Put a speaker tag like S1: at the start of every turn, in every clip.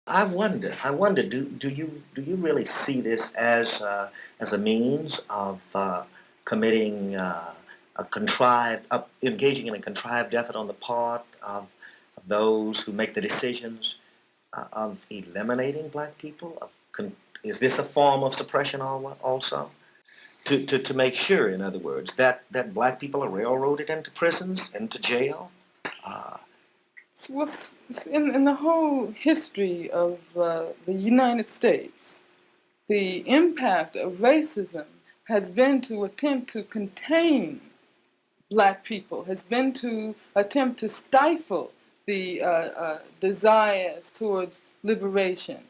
S1: I wonder, do you really see this as a means of committing engaging in a contrived effort on the part of those who make the decisions of eliminating black people? Is this a form of suppression also? To make sure, in other words, that black people are railroaded into prisons, into jail? Uh,
S2: Well, in the whole history of the United States, the impact of racism has been to attempt to contain black people, has been to attempt to stifle the desires towards liberation.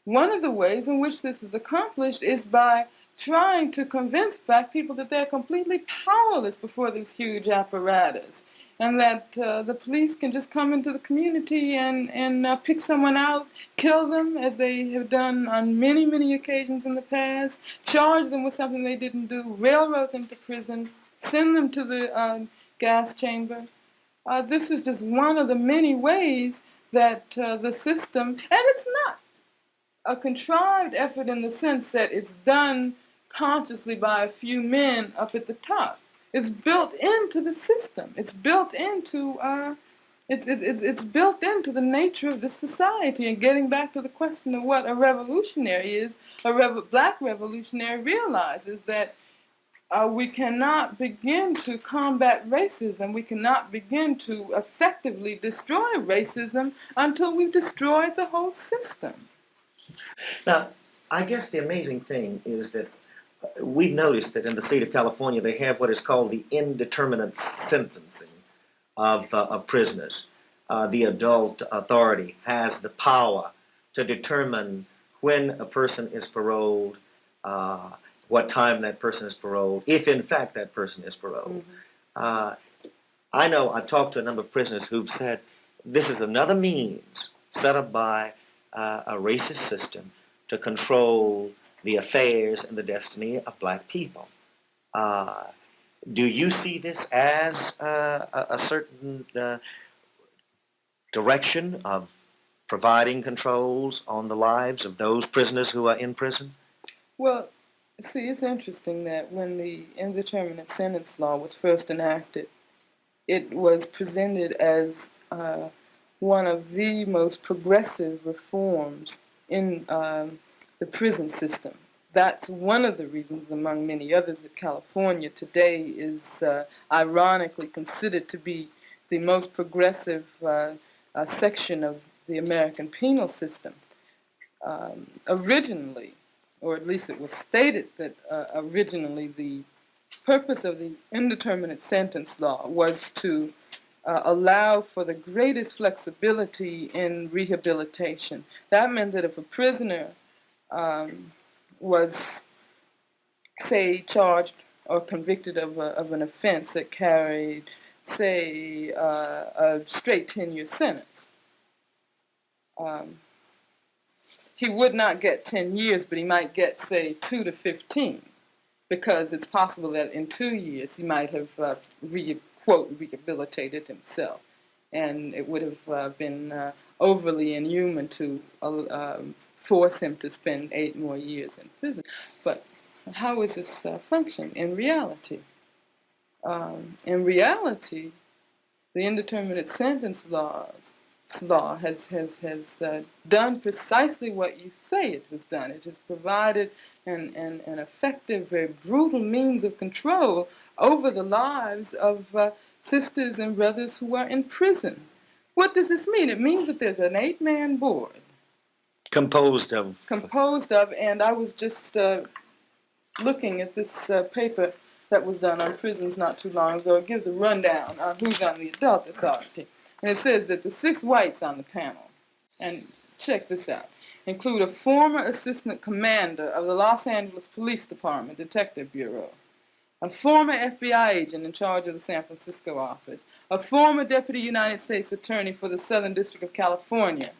S2: One of the ways in which this is accomplished is by trying to convince black people that they're completely powerless before this huge apparatus, and that the police can just come into the community and pick someone out, kill them, as they have done on many, many occasions in the past, charge them with something they didn't do, railroad them to prison, send them to the gas chamber. This is just one of the many ways that the system, and it's not a contrived effort in the sense that it's done consciously by a few men up at the top. It's built into the system. It's built into it's built into the nature of the society. And getting back to the question of what a revolutionary is, black revolutionary realizes that we cannot begin to combat racism. We cannot begin to effectively destroy racism until we've destroyed the whole system.
S1: Now, I guess the amazing thing is that we've noticed that in the state of California they have what is called the indeterminate sentencing of prisoners. The adult authority has the power to determine when a person is paroled, what time that person is paroled, if in fact that person is paroled. Mm-hmm. I know I've talked to a number of prisoners who've said this is another means set up by a racist system to control the affairs and the destiny of black people. Do you see this as a certain direction of providing controls on the lives of those prisoners who are in prison?
S2: Well, see, it's interesting that when the indeterminate sentence law was first enacted, it was presented as one of the most progressive reforms in the prison system. That's one of the reasons, among many others, that California today is ironically considered to be the most progressive section of the American penal system. Originally, or at least it was stated that originally the purpose of the indeterminate sentence law was to allow for the greatest flexibility in rehabilitation. That meant that if a prisoner was, say, charged or convicted of an offense that carried, say, a straight 10-year sentence, he would not get 10 years, but he might get, say, 2 to 15, because it's possible that in 2 years he might have, quote, rehabilitated himself. And it would have been overly inhuman to force him to spend 8 more years in prison. But how is this function in reality? In reality, the indeterminate sentence law has done precisely what you say it has done. It has provided an effective, very brutal means of control over the lives of sisters and brothers who are in prison. What does this mean? It means that there's an 8-man board.
S1: Composed of,
S2: and I was just looking at this paper that was done on prisons not too long ago. It gives a rundown on who's on the adult authority. And it says that the 6 whites on the panel, and check this out, include a former assistant commander of the Los Angeles Police Department Detective Bureau, a former FBI agent in charge of the San Francisco office, a former deputy United States attorney for the Southern District of California,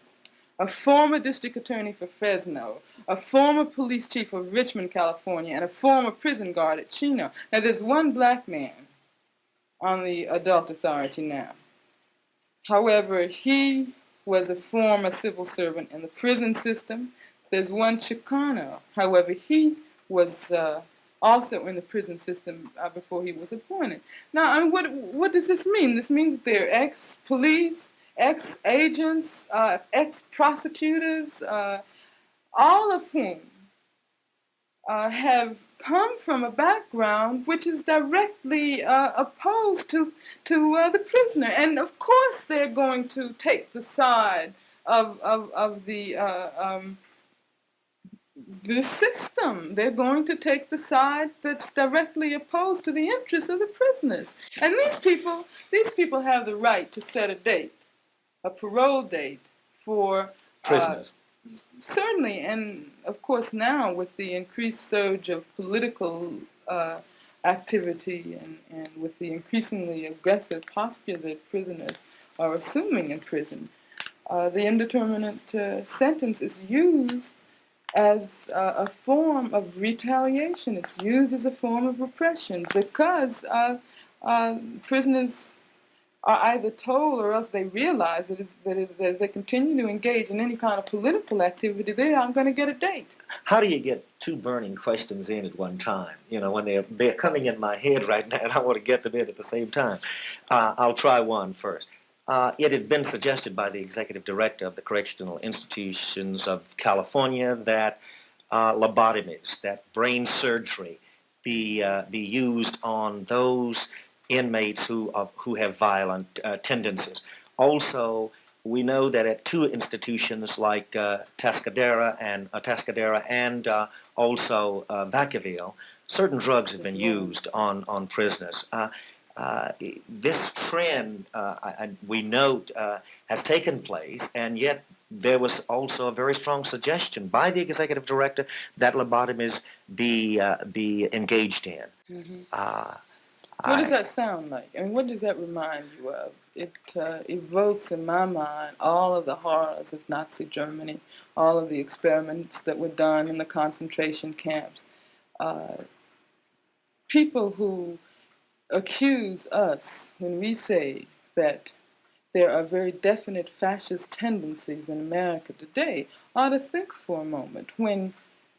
S2: a former district attorney for Fresno, a former police chief of Richmond, California, and a former prison guard at Chino. Now, there's one black man on the adult authority now. However, he was a former civil servant in the prison system. There's one Chicano. However, he was also in the prison system before he was appointed. Now, I mean, what does this mean? This means that they're ex-police, ex-agents, ex-prosecutors, all of whom have come from a background which is directly opposed to the prisoner, and of course they're going to take the side of the system. They're going to take the side that's directly opposed to the interests of the prisoners. And these people have the right to set a date, a parole date for
S1: Prisoners.
S2: Certainly, and of course now with the increased surge of political activity and with the increasingly aggressive posture that prisoners are assuming in prison, the indeterminate sentence is used as a form of retaliation. It's used as a form of repression because prisoners are either told or else they realize that if they continue to engage in any kind of political activity, they aren't going to get a date.
S1: How do you get two burning questions in at one time? You know, when they're coming in my head right now, and I want to get them in at the same time. I'll try one first. It had been suggested by the executive director of the Correctional Institutions of California that lobotomies, that brain surgery, be used on those inmates who have violent tendencies. Also, we know that at two institutions like Tascadera and also Vacaville, certain drugs have been used on prisoners. This trend, we note, has taken place, and yet there was also a very strong suggestion by the executive director that lobotomies be engaged in.
S2: Mm-hmm. What does that sound like? I mean, what does that remind you of? It evokes in my mind all of the horrors of Nazi Germany, all of the experiments that were done in the concentration camps. People who accuse us when we say that there are very definite fascist tendencies in America today ought to think for a moment when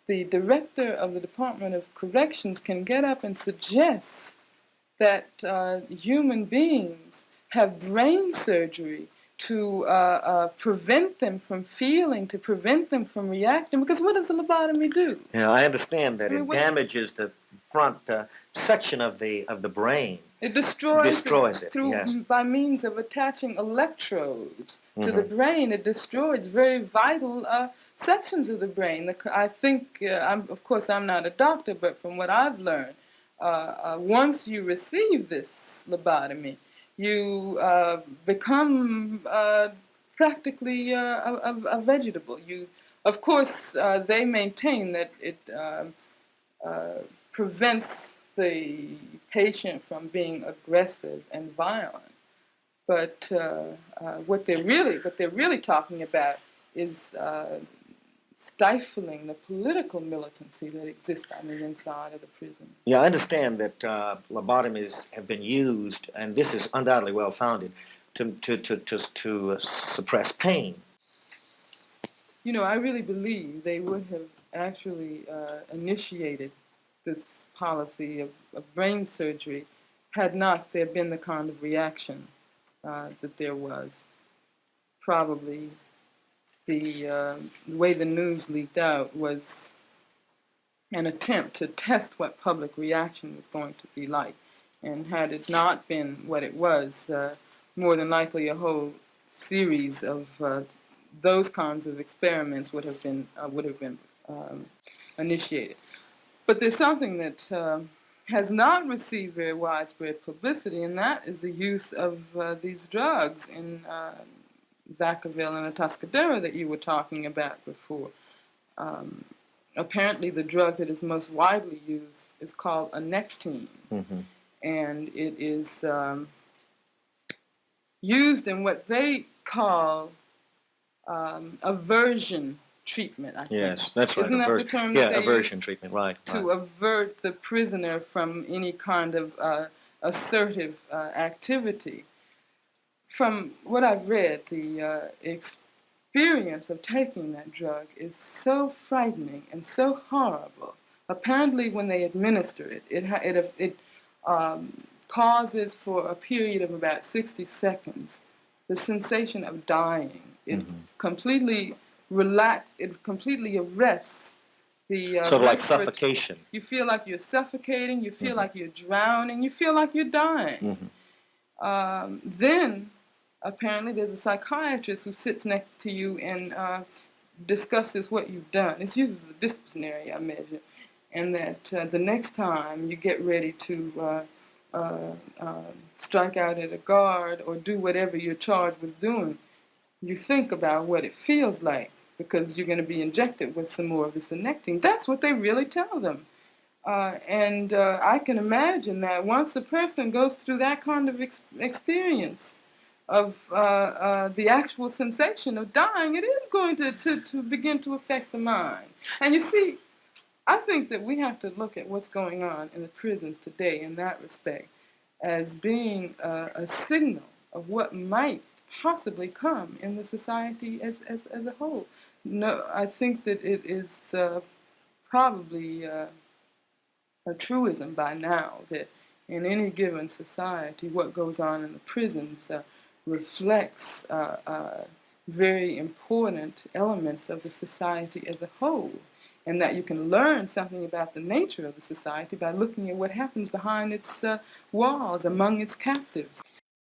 S2: the director of the Department of Corrections can get up and suggest that human beings have brain surgery to prevent them from feeling, to prevent them from reacting. Because what does a lobotomy do?
S1: Yeah, I understand that it damages the front section of the brain.
S2: It destroys it through,
S1: yes.
S2: By means of attaching electrodes to the brain. It destroys very vital sections of the brain. I think, of course, I'm not a doctor, but from what I've learned, once you receive this lobotomy, you become practically a vegetable. Of course, they maintain that it prevents the patient from being aggressive and violent. But what they're really talking about is stifling the political militancy that exists on the inside of the prison.
S1: Yeah, I understand that lobotomies have been used, and this is undoubtedly well-founded, to suppress pain.
S2: You know, I really believe they would have actually initiated this policy of brain surgery had not there been the kind of reaction that there was. Probably the way the news leaked out was an attempt to test what public reaction was going to be like. And had it not been what it was, more than likely a whole series of those kinds of experiments would have been initiated. But there's something that has not received very widespread publicity, and that is the use of these drugs in Vacaville and Atascadero that you were talking about before. Apparently the drug that is most widely used is called anectine, and it is used in what they call aversion treatment, I think.
S1: Yes, that's right.
S2: Isn't that the term?
S1: Yeah, aversion treatment, right.
S2: To avert the prisoner from any kind of assertive activity. from what I've read, the experience of taking that drug is so frightening and so horrible. Apparently, when they administer it, causes for a period of about 60 seconds the sensation of dying. It completely it completely arrests the
S1: Sort of like suffocation.
S2: You feel like you're suffocating, you feel like you're drowning, you feel like you're dying. Then, apparently, there's a psychiatrist who sits next to you and discusses what you've done. It's used as a disciplinary measure, and that the next time you get ready to strike out at a guard or do whatever you're charged with doing, you think about what it feels like, because you're going to be injected with some more of this anectine. That's what they really tell them. And I can imagine that once a person goes through that kind of experience of the actual sensation of dying, it is going to begin to affect the mind. And you see, I think that we have to look at what's going on in the prisons today in that respect as being a signal of what might possibly come in the society as a whole. No, I think that it is probably a truism by now that in any given society, what goes on in the prisons reflects very important elements of the society as a whole, and that you can learn something about the nature of the society by looking at what happens behind its walls, among its captives.